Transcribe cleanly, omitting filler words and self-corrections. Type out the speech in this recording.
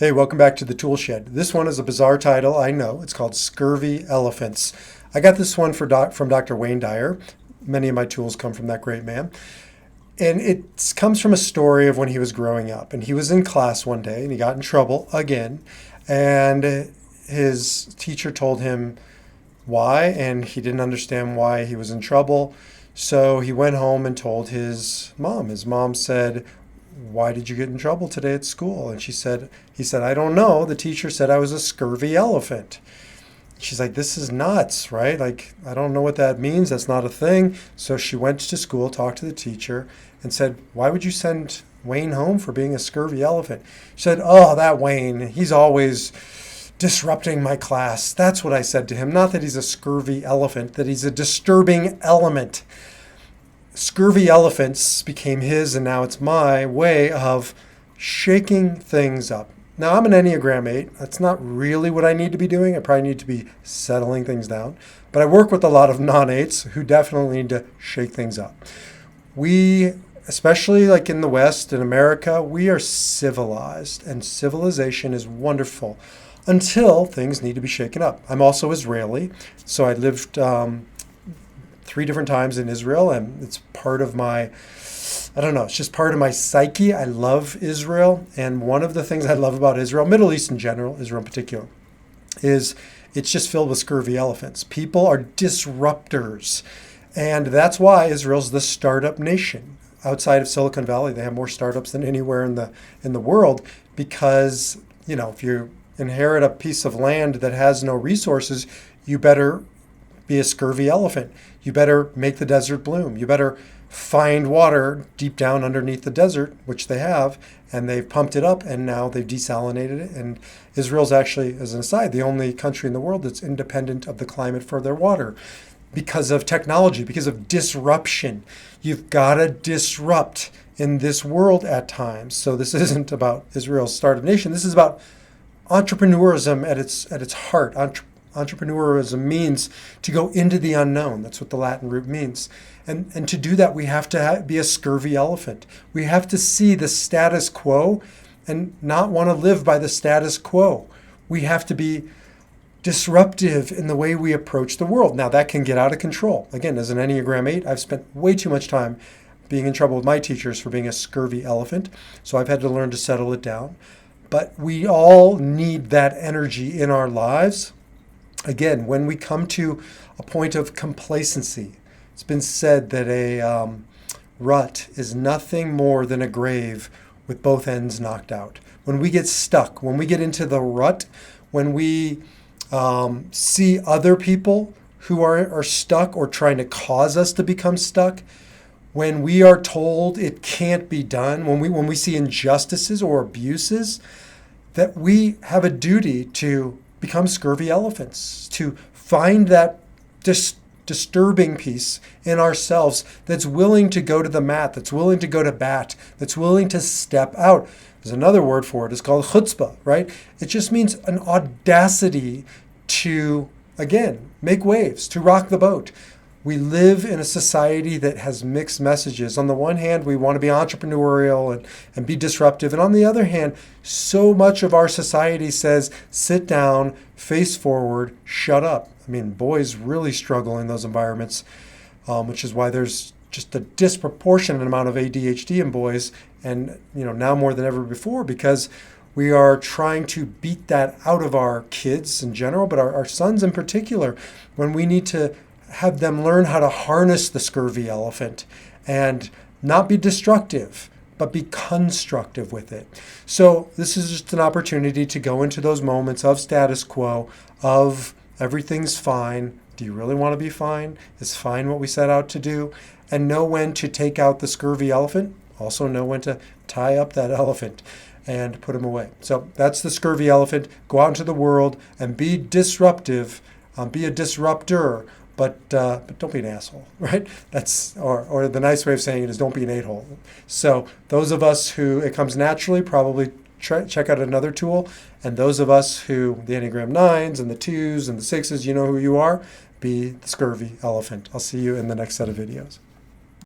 Hey, welcome back to the Tool Shed. This one is a bizarre title, I know. It's called Scurvy Elephants. I got this one from Dr. Wayne Dyer. Many of my tools come from that great man. And it comes from a story of when he was growing up. And he was in class one day and he got in trouble again. And his teacher told him why, and he didn't understand why he was in trouble. So he went home and told his mom. His mom said, "Why did you get in trouble today at school?" And he said, "I don't know. The teacher said I was a scurvy elephant." She's like, "This is nuts, right? Like, I don't know what that means. That's not a thing." So she went to school, talked to the teacher, and said, "Why would you send Wayne home for being a scurvy elephant?" She said, "Oh, that Wayne, he's always disrupting my class. That's what I said to him. Not that he's a scurvy elephant, that he's a disturbing element." Scurvy elephants became his, and now it's my way of shaking things up. Now, I'm an Enneagram 8. That's not really what I need to be doing. I probably need to be settling things down. But I work with a lot of non-8s who definitely need to shake things up. We, especially like in the West, in America, we are civilized, and civilization is wonderful until things need to be shaken up. I'm also Israeli, so I lived 3 different times in Israel, and it's part of my, I don't know, it's just part of my psyche. I love Israel, and one of the things I love about Israel, Middle East in general, Israel in particular, is it's just filled with scurvy elephants. People are disruptors, and that's why Israel's the startup nation. Outside of Silicon Valley, they have more startups than anywhere in the world because, if you inherit a piece of land that has no resources, you better be a scurvy elephant. You better make the desert bloom. You better find water deep down underneath the desert, which they have, and they've pumped it up, and now they've desalinated it. And Israel's actually, as an aside, the only country in the world that's independent of the climate for their water because of technology, because of disruption. You've got to disrupt in this world at times. So this isn't about Israel's startup nation. This is about entrepreneurism at its heart. Entrepreneurism means to go into the unknown. That's what the Latin root means. And to do that, we have to be a scurvy elephant. We have to see the status quo and not want to live by the status quo. We have to be disruptive in the way we approach the world. Now, that can get out of control. Again, as an Enneagram 8, I've spent way too much time being in trouble with my teachers for being a scurvy elephant. So I've had to learn to settle it down. But we all need that energy in our lives. Again, when we come to a point of complacency, it's been said that a rut is nothing more than a grave with both ends knocked out. When we get stuck, when we get into the rut, when we see other people who are stuck or trying to cause us to become stuck, when we are told it can't be done, when we see injustices or abuses, that we have a duty to become scurvy elephants, to find that disturbing piece in ourselves that's willing to go to the mat, that's willing to go to bat, that's willing to step out. There's another word for it. It's called chutzpah, right? It just means an audacity to, again, make waves, to rock the boat. We live in a society that has mixed messages. On the one hand, we want to be entrepreneurial and be disruptive. And on the other hand, so much of our society says, sit down, face forward, shut up. I mean, boys really struggle in those environments, which is why there's just a disproportionate amount of ADHD in boys, and now more than ever before, because we are trying to beat that out of our kids in general, but our sons in particular, when we need to have them learn how to harness the scurvy elephant and not be destructive, but be constructive with it. So this is just an opportunity to go into those moments of status quo, of everything's fine. Do you really want to be fine? Is fine what we set out to do? And know when to take out the scurvy elephant. Also know when to tie up that elephant and put him away. So that's the scurvy elephant. Go out into the world and be disruptive. Be a disruptor. But don't be an asshole, right? That's or the nice way of saying it is don't be an 8-hole. So those of us who it comes naturally, probably check out another tool. And those of us who, the Enneagram 9s and the 2s and the 6s, you know who you are, be the scurvy elephant. I'll see you in the next set of videos.